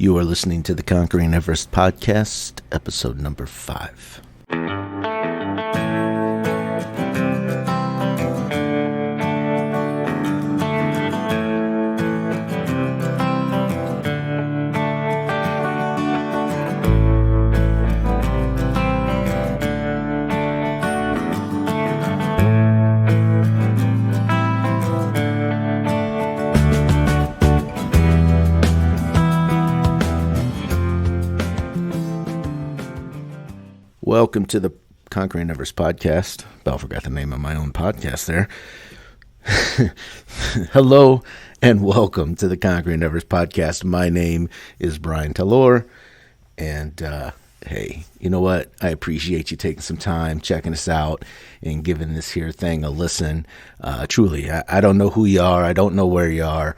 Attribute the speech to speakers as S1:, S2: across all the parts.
S1: You are listening to the Conquering Everest podcast, episode number 5. Welcome to the Conquering Everest podcast. About forgot the name of my own podcast there. Hello and welcome to the Conquering Everest podcast. My name is Brian Talor, and hey, you know what? I appreciate you taking some time, checking us out, and giving this here thing a listen. Truly, I don't know who you are. I don't know where you are,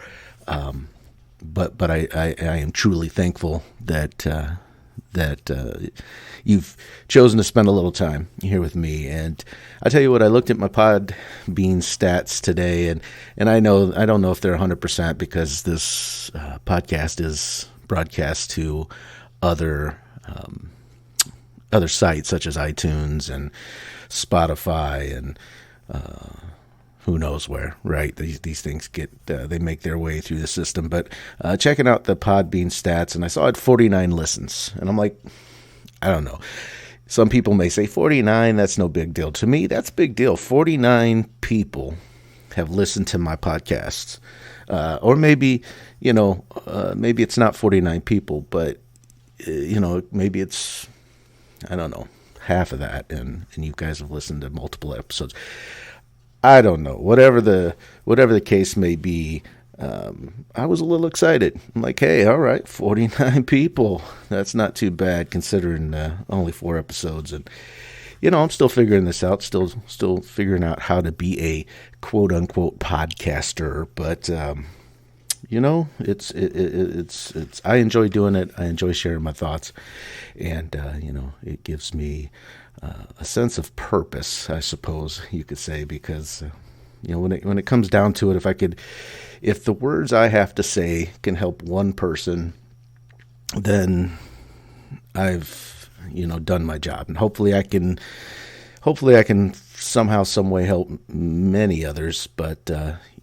S1: but I am truly thankful that you've chosen to spend a little time here with me. And I tell you what, I looked at my Podbean stats today, and I don't know if they're 100% because this podcast is broadcast to other sites such as iTunes and Spotify and who knows where, right? These things they make their way through the system. But checking out the Podbean stats, and I saw it 49 listens, and I'm like, I don't know. Some people may say 49, that's no big deal. To me, that's a big deal. 49 people have listened to my podcasts. Or maybe, maybe it's not 49 people, but, maybe it's, I don't know, half of that. And you guys have listened to multiple episodes. I don't know. Whatever the case may be, I was a little excited. I'm like, hey, all right, 49 people. That's not too bad considering only 4 episodes. And, I'm still figuring this out, still figuring out how to be a quote-unquote podcaster. But, it's I enjoy doing it. I enjoy sharing my thoughts. And, it gives me a sense of purpose, I suppose you could say, because, when it comes down to it, if the words I have to say can help one person, then I've, done my job. And hopefully I can somehow, some way help many others. But,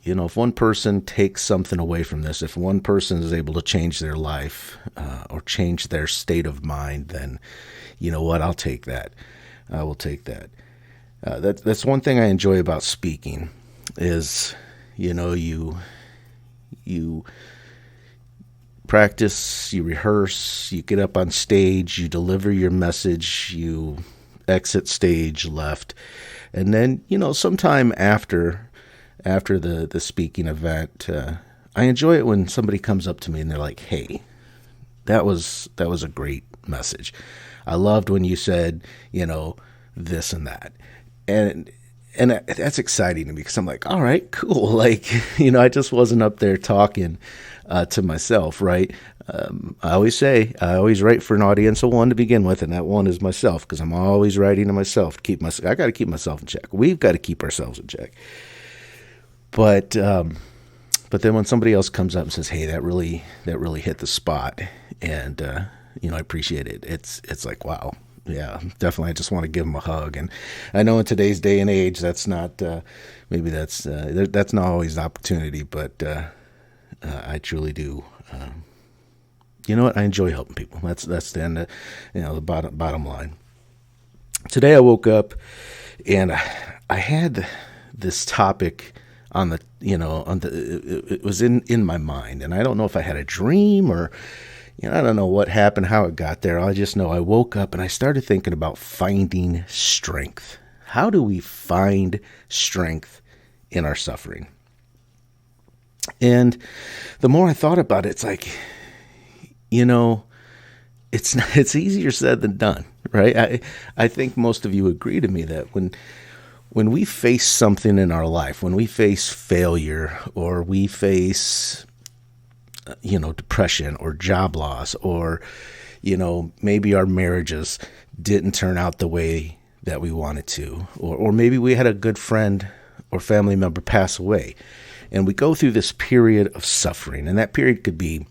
S1: if one person takes something away from this, if one person is able to change their life or change their state of mind, then you know what? I'll take that. I will take that. That's one thing I enjoy about speaking is, you practice, you rehearse, you get up on stage, you deliver your message, you exit stage left, and then, sometime after the speaking event, I enjoy it when somebody comes up to me and they're like, hey, that was a great message. I loved when you said, this and that. And that's exciting to me because I'm like, all right, cool. Like, I just wasn't up there talking to myself, right? I always write for an audience of one to begin with, and that one is myself because I'm always writing to myself. I got to keep myself in check. We've got to keep ourselves in check. But then when somebody else comes up and says, hey, that really hit the spot, and I appreciate it. It's like, wow. Yeah, definitely. I just want to give them a hug. And I know in today's day and age, that's not, maybe that's not always an opportunity, but I truly do. You know what? I enjoy helping people. That's the end of, the bottom line. Today I woke up and I had this topic on the, it was in my mind, and I don't know if I had a dream or, I don't know what happened, how it got there. I just know I woke up and I started thinking about finding strength. How do we find strength in our suffering? And the more I thought about it, it's like, it's easier said than done, right? I think most of you agree to me that when we face something in our life, when we face failure or we face depression or job loss, or, maybe our marriages didn't turn out the way that we wanted to, or maybe we had a good friend or family member pass away, and we go through this period of suffering, and that period could be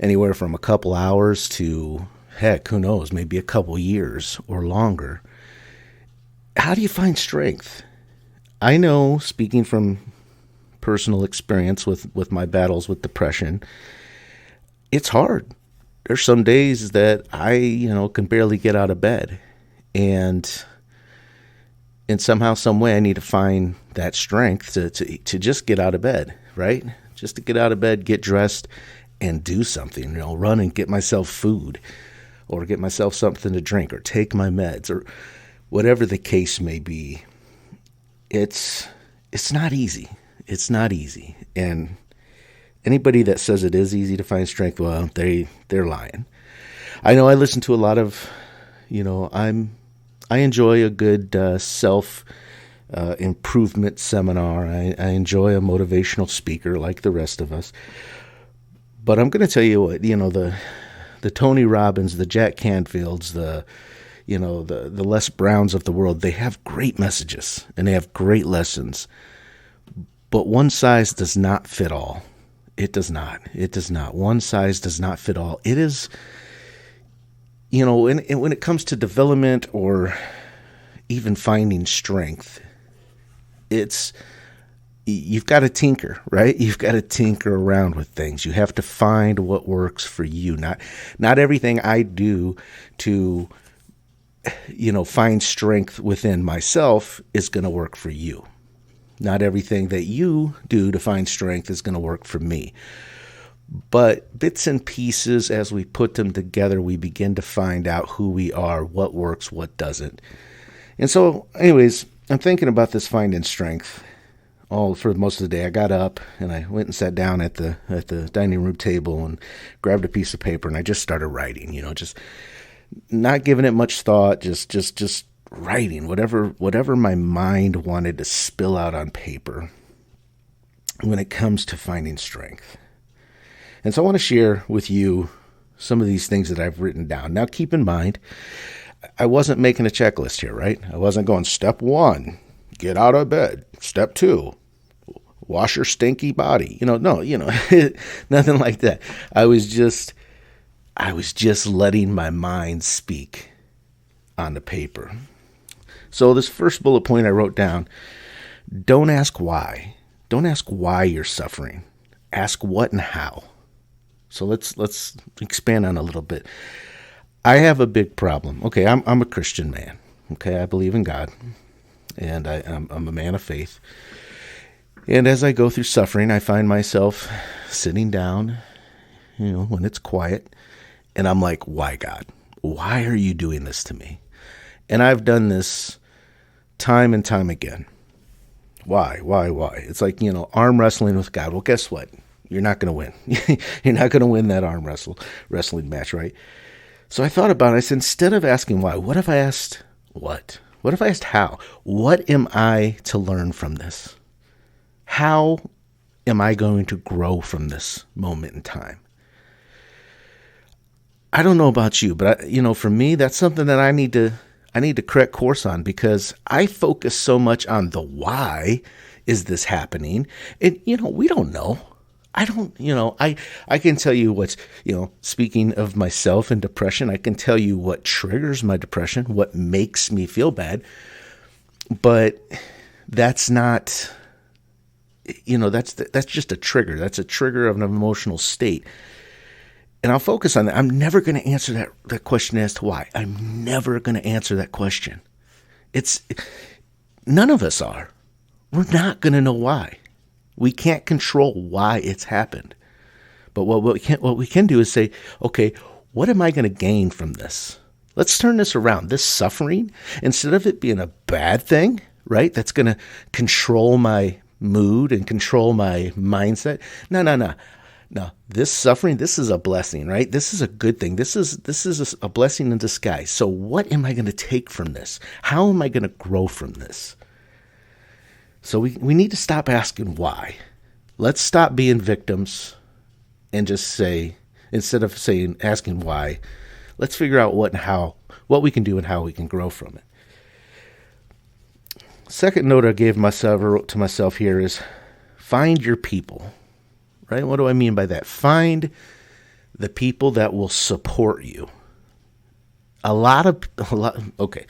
S1: anywhere from a couple hours to, heck, who knows, maybe a couple years or longer. How do you find strength? I know, speaking from personal experience with my battles with depression, it's hard. There's some days that I, can barely get out of bed. And somehow, some way, I need to find that strength to just get out of bed, right? Just to get out of bed, get dressed, and do something, run and get myself food, or get myself something to drink, or take my meds, or whatever the case may be. It's not easy. It's not easy. And anybody that says it is easy to find strength, well, they're lying. I know I listen to a lot of, I enjoy a good self improvement seminar. I enjoy a motivational speaker like the rest of us. But I'm going to tell you what, the Tony Robbins, the Jack Canfields, the Les Browns of the world, they have great messages and they have great lessons. But one size does not fit all. It does not. It does not. One size does not fit all. It is, when it comes to development or even finding strength, you've got to tinker, right? You've got to tinker around with things. You have to find what works for you. Not everything I do to, find strength within myself is going to work for you. Not everything that you do to find strength is going to work for me. But bits and pieces, as we put them together, we begin to find out who we are, what works, what doesn't. And so, anyways, I'm thinking about this finding strength all for most of the day. I got up and I went and sat down at the dining room table and grabbed a piece of paper and I just started writing, just not giving it much thought, just writing whatever my mind wanted to spill out on paper when it comes to finding strength. And so I want to share with you some of these things that I've written down. Now, keep in mind, I wasn't making a checklist here, right? I wasn't going step 1, get out of bed. Step 2, wash your stinky body. No, nothing like that. I was just letting my mind speak on the paper. So this first bullet point I wrote down, don't ask why. Don't ask why you're suffering. Ask what and how. So let's expand on a little bit. I have a big problem. Okay, I'm a Christian man. Okay, I believe in God, and I'm a man of faith. And as I go through suffering, I find myself sitting down, when it's quiet, and I'm like, why, God? Why are you doing this to me? And I've done this time and time again. Why? It's like, arm wrestling with God. Well, guess what? You're not going to win. You're not going to win that arm wrestling match, right? So I thought about it. I said, instead of asking why, what if I asked what? What if I asked how? What am I to learn from this? How am I going to grow from this moment in time? I don't know about you, but for me, that's something that I need to correct course on, because I focus so much on the why is this happening. And, we don't know. I don't, I can tell you what's, speaking of myself and depression, I can tell you what triggers my depression, what makes me feel bad. But that's not, that's just a trigger. That's a trigger of an emotional state. And I'll focus on that. I'm never going to answer that question as to why. I'm never going to answer that question. None of us are. We're not going to know why. We can't control why it's happened. But what we can do is say, okay, what am I going to gain from this? Let's turn this around. This suffering, instead of it being a bad thing, right, that's going to control my mood and control my mindset. No, this suffering, this is a blessing, right? This is a good thing. This is a blessing in disguise. So what am I going to take from this? How am I going to grow from this? So we need to stop asking why. Let's stop being victims and just say, instead of asking why, let's figure out what we can do and how we can grow from it. Second note I wrote to myself here is find your people. Right? What do I mean by that? Find the people that will support you. Okay.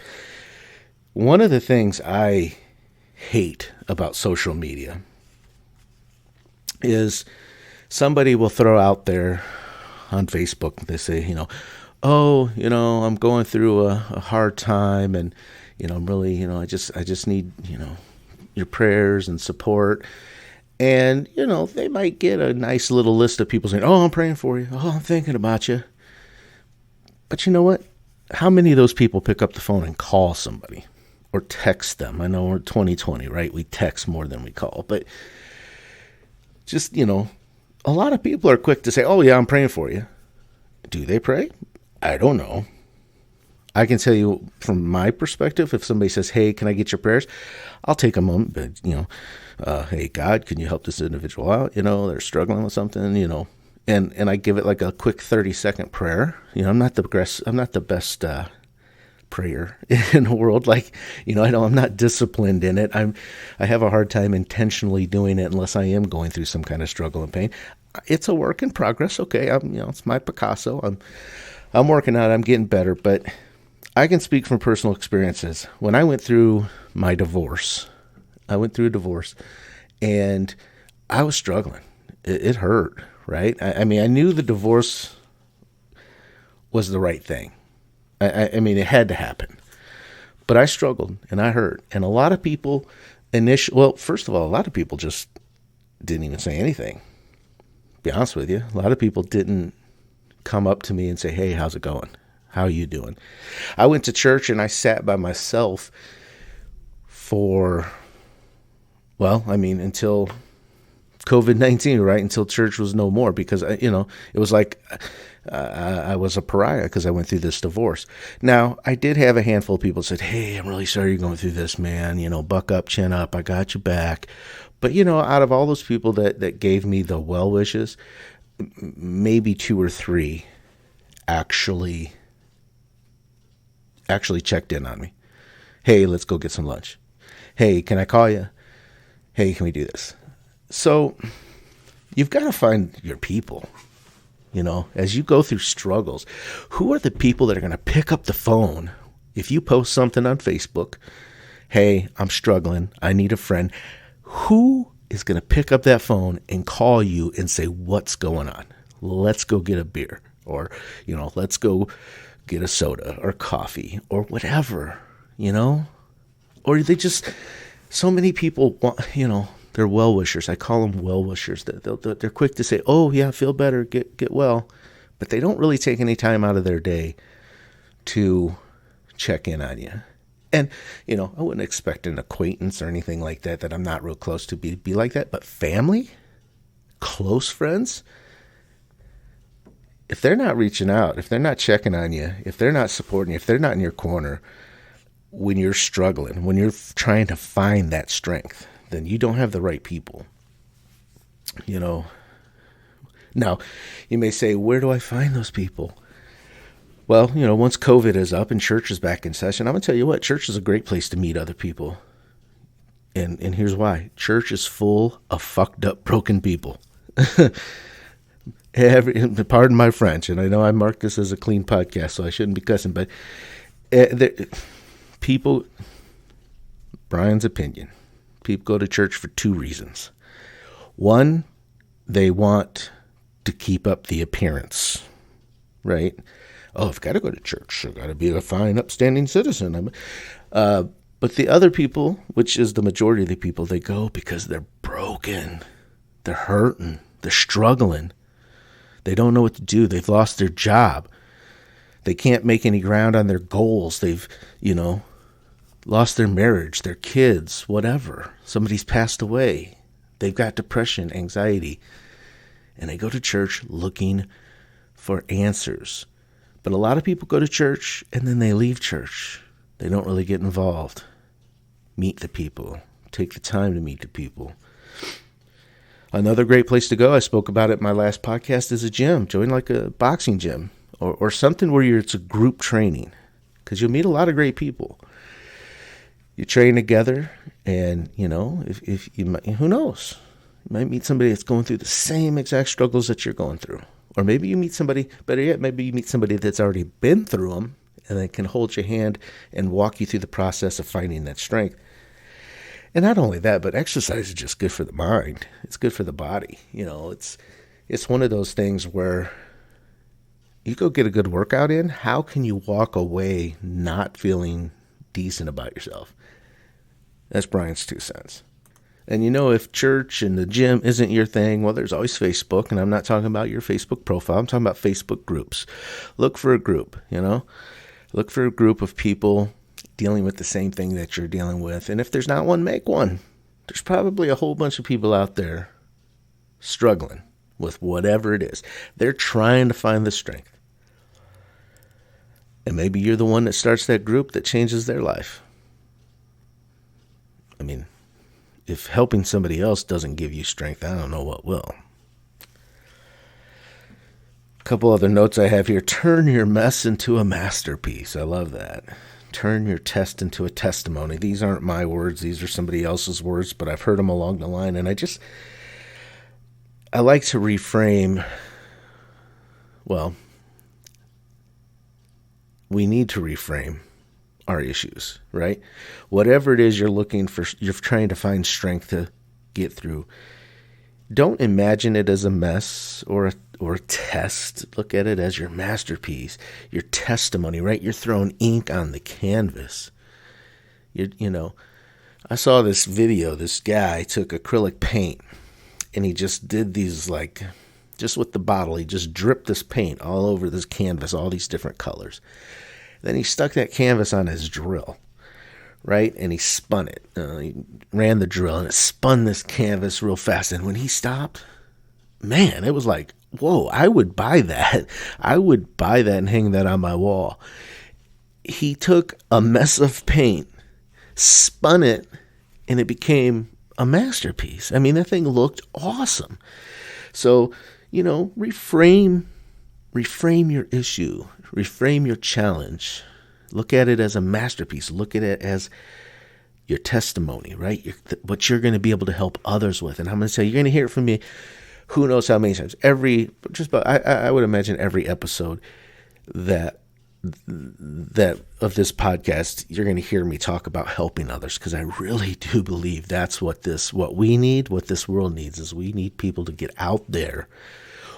S1: One of the things I hate about social media is somebody will throw out there on Facebook, they say, oh, I'm going through a hard time, and, I'm really, I just need, your prayers and support. And, they might get a nice little list of people saying, oh, I'm praying for you. Oh, I'm thinking about you. But you know what? How many of those people pick up the phone and call somebody or text them? I know we're 2020, right? We text more than we call. But just, a lot of people are quick to say, oh, yeah, I'm praying for you. Do they pray? I don't know. I can tell you from my perspective, if somebody says, hey, can I get your prayers? I'll take a moment, but, hey, God, can you help this individual out? They're struggling with something, and I give it like a quick 30-second prayer. I'm not the best prayer in the world. Like, I'm not disciplined in it. I have a hard time intentionally doing it unless I am going through some kind of struggle and pain. It's a work in progress. Okay. It's my Picasso. I'm working on it. I'm getting better, but I can speak from personal experiences. When I went through my divorce, and I was struggling. It hurt, right? I knew the divorce was the right thing. It had to happen. But I struggled and I hurt. And a lot of people first of all, a lot of people just didn't even say anything. Be honest with you. A lot of people didn't come up to me and say, hey, how's it going? How are you doing? I went to church and I sat by myself until COVID-19, right? Until church was no more, because, it was like I was a pariah because I went through this divorce. Now, I did have a handful of people said, hey, I'm really sorry you're going through this, man. Buck up, chin up. I got you back. But, out of all those people that gave me the well wishes, maybe 2 or 3 actually checked in on me. Hey, let's go get some lunch. Hey, can I call you? Hey, can we do this? So you've got to find your people, as you go through struggles. Who are the people that are going to pick up the phone if you post something on Facebook? Hey, I'm struggling. I need a friend. Who is going to pick up that phone and call you and say, what's going on? Let's go get a beer, or, let's go get a soda or coffee or whatever, or they just, so many people want, they're well-wishers. I call them well-wishers. They're quick to say, oh, yeah, feel better, get well. But they don't really take any time out of their day to check in on you. And, I wouldn't expect an acquaintance or anything like that I'm not real close to be like that. But family, close friends, if they're not reaching out, if they're not checking on you, if they're not supporting you, if they're not in your corner when you're struggling, when you're trying to find that strength, then you don't have the right people. Now, you may say, where do I find those people? Well, once COVID is up and church is back in session, I'm going to tell you what, church is a great place to meet other people. And here's why. Church is full of fucked up, broken people. Pardon my French, and I know I marked this as a clean podcast, so I shouldn't be cussing, but people, Brian's opinion, people go to church for 2 reasons. One, they want to keep up the appearance, right? Oh, I've got to go to church. I've got to be a fine, upstanding citizen. But the other people, which is the majority of the people, they go because they're broken. They're hurting. They're struggling. They don't know what to do. They've lost their job. They can't make any ground on their goals. They've, lost their marriage, their kids, whatever. Somebody's passed away. They've got depression, anxiety. And they go to church looking for answers. But a lot of people go to church and then they leave church. They don't really get involved. Meet the people. Take the time to meet the people. Another great place to go, I spoke about it in my last podcast, is a gym. Join like a boxing gym or something where it's a group training, because you'll meet a lot of great people. You train together, and, if you might, who knows? You might meet somebody that's going through the same exact struggles that you're going through. Or maybe you meet somebody, better yet, maybe you meet somebody that's already been through them and they can hold your hand and walk you through the process of finding that strength. And not only that, but exercise is just good for the mind. It's good for the body. It's one of those things where you go get a good workout in. How can you walk away not feeling decent about yourself? That's Brian's 2 cents. And if church and the gym isn't your thing, well, there's always Facebook. And I'm not talking about your Facebook profile. I'm talking about Facebook groups. Look for a group, Look for a group of people dealing with the same thing that you're dealing with. And if there's not one, make one. There's probably a whole bunch of people out there struggling with whatever it is. They're trying to find the strength. And maybe you're the one that starts that group that changes their life. I mean, if helping somebody else doesn't give you strength, I don't know what will. A couple other notes I have here. Turn your mess into a masterpiece. I love that. Turn your test into a testimony. These aren't my words. These are somebody else's words, but I've heard them along the line. And I like to reframe, we need to reframe our issues, right? Whatever it is you're looking for, you're trying to find strength to get through. Don't imagine it as a mess or a test. Look at it as your masterpiece, your testimony, right? You're throwing ink on the canvas. I saw this video. This guy took acrylic paint and he just did these just with the bottle, he just dripped this paint all over this canvas, all these different colors. Then he stuck that canvas on his drill, right? And he spun it. He ran the drill and it spun this canvas real fast. And when he stopped, man, it was like, whoa, I would buy that. I would buy that and hang that on my wall. He took a mess of paint, spun it, and it became a masterpiece. I mean, that thing looked awesome. So, reframe your issue, reframe your challenge. Look at it as a masterpiece. Look at it as your testimony, right? What you're going to be able to help others with. And I'm going to say, you're going to hear it from me who knows how many times. I would imagine every episode that of this podcast, you're going to hear me talk about helping others, because I really do believe that's what this world needs, is we need people to get out there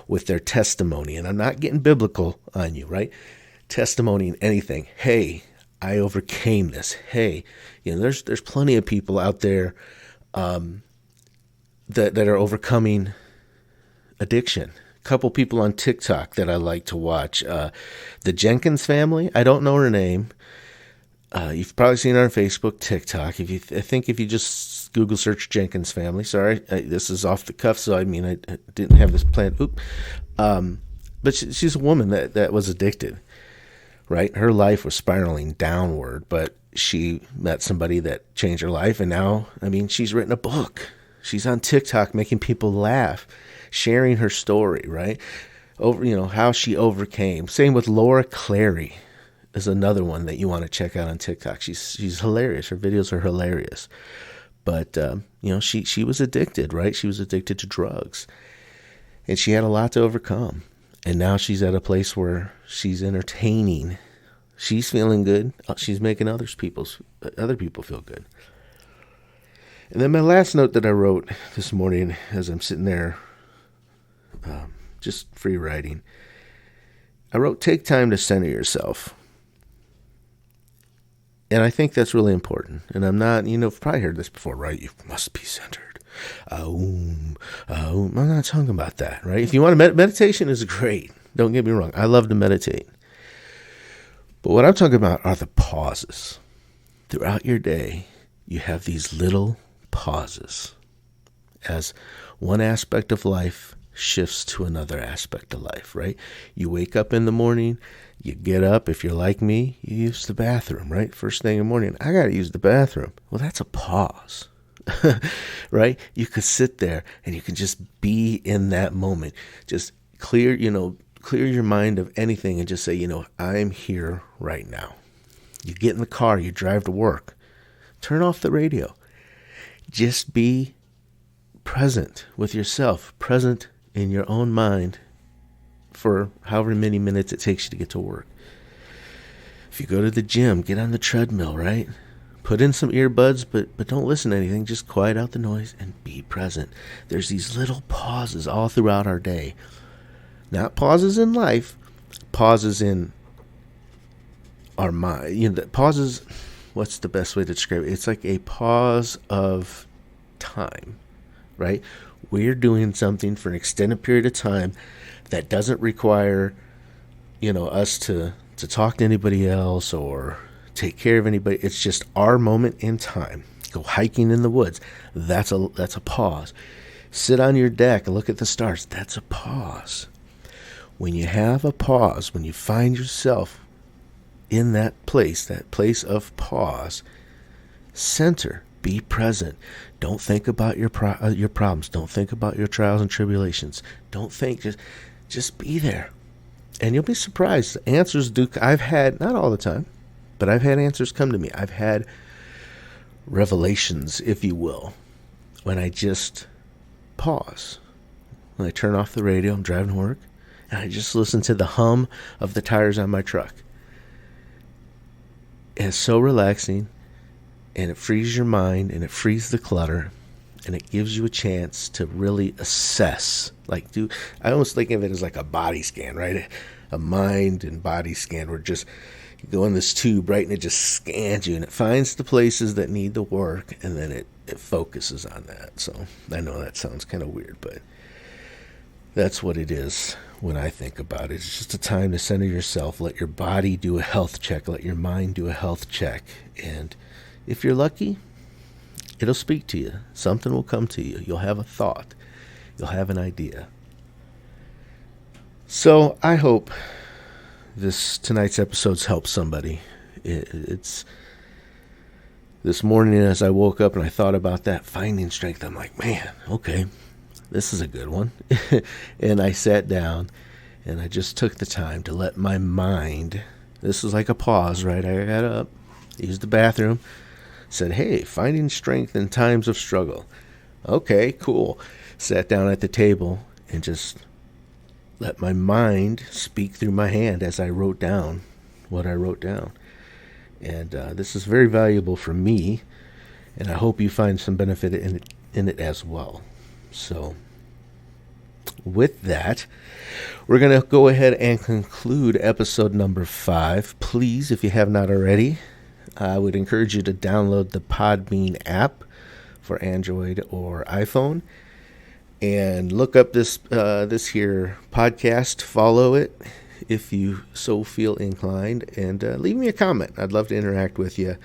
S1: with their testimony. And I'm not getting biblical on you, right? Testimony in anything. Hey, I overcame this. Hey, there's plenty of people out there that are overcoming addiction. Couple people on TikTok that I like to watch. The Jenkins family. I don't know her name. You've probably seen her on Facebook, TikTok. I think if you just Google search Jenkins family. Sorry, this is off the cuff, so I didn't have this planned. But she's a woman that was addicted, right? Her life was spiraling downward, but she met somebody that changed her life, and now, she's written a book. She's on TikTok making people laugh, sharing her story, right? How she overcame. Same with Laura Clary is another one that you want to check out on TikTok. She's hilarious. Her videos are hilarious. But, she was addicted, right? She was addicted to drugs. And she had a lot to overcome. And now she's at a place where she's entertaining. She's feeling good. She's making other people feel good. And then my last note that I wrote this morning as I'm sitting there just free writing, I wrote, take time to center yourself. And I think that's really important. And I'm not, you've probably heard this before, right? You must be centered. I'm not talking about that, right? If you want to, meditation is great. Don't get me wrong. I love to meditate. But what I'm talking about are the pauses. Throughout your day, you have these little pauses as one aspect of life shifts to another aspect of life, right? You wake up in the morning, you get up. If you're like me, you use the bathroom, right? First thing in the morning, I got to use the bathroom. Well, that's a pause, right? You could sit there and you can just be in that moment. Just clear your mind of anything and just say, I'm here right now. You get in the car, you drive to work, turn off the radio. Just be present with yourself, present in your own mind for however many minutes it takes you to get to work. If you go to the gym, get on the treadmill, right? Put in some earbuds, but don't listen to anything. Just quiet out the noise and be present. There's these little pauses all throughout our day. Not pauses in life, pauses in our mind. Pauses, what's the best way to describe it? It's like a pause of time, right? We're doing something for an extended period of time that doesn't require, us to talk to anybody else or take care of anybody. It's just our moment in time. Go hiking in the woods. That's a pause. Sit on your deck and look at the stars. That's a pause. When you have a pause, when you find yourself in that place of pause, center, be present. Don't think about your problems. Don't think about your trials and tribulations. Don't think, just be there. And you'll be surprised. Answers I've had, not all the time, but I've had answers come to me. I've had revelations, if you will, when I just pause. When I turn off the radio, I'm driving to work, and I just listen to the hum of the tires on my truck. And it's so relaxing, and it frees your mind, and it frees the clutter, and it gives you a chance to really assess. I almost think of it as like a body scan, right? A mind and body scan where you go in this tube, right, and it just scans you, and it finds the places that need the work, and then it focuses on that. So I know that sounds kind of weird, but that's what it is when I think about it. It's just a time to center yourself, let your body do a health check, let your mind do a health check, and if you're lucky, it'll speak to you. Something will come to you. You'll have a thought. You'll have an idea. So I hope tonight's episode's helped somebody. It's this morning as I woke up and I thought about that, finding strength. I'm like, man, okay, this is a good one. And I sat down and I just took the time to let my mind, this was like a pause, right? I got up, used the bathroom, said, hey, finding strength in times of struggle. Okay, cool. Sat down at the table and just let my mind speak through my hand as I wrote down what I wrote down. And this is very valuable for me, and I hope you find some benefit in it as well. So with that, we're going to go ahead and conclude episode number 5. Please, if you have not already, I would encourage you to download the Podbean app for Android or iPhone and look up this here podcast. Follow it if you so feel inclined, and leave me a comment. I'd love to interact with you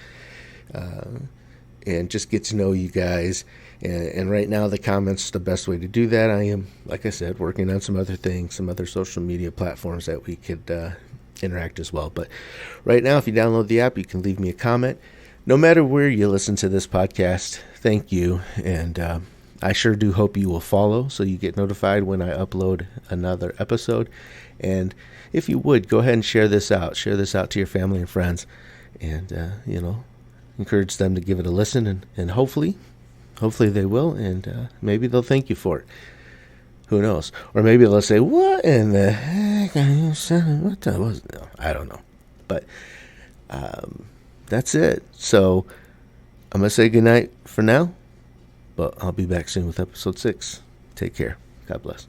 S1: and just get to know you guys. And right now, the comments are the best way to do that. I am, like I said, working on some other things, some other social media platforms that we could interact as well. But right now, if you download the app, you can leave me a comment. No matter where you listen to this podcast, thank you. And I sure do hope you will follow so you get notified when I upload another episode. And if you would, go ahead and share this out. Share this out to your family and friends. And, encourage them to give it a listen. And hopefully they will. And maybe they'll thank you for it. Who knows? Or maybe they'll say, what in the heck are you saying? What the was? No, I don't know. But that's it. So I'm going to say goodnight for now. But I'll be back soon with episode 6. Take care. God bless.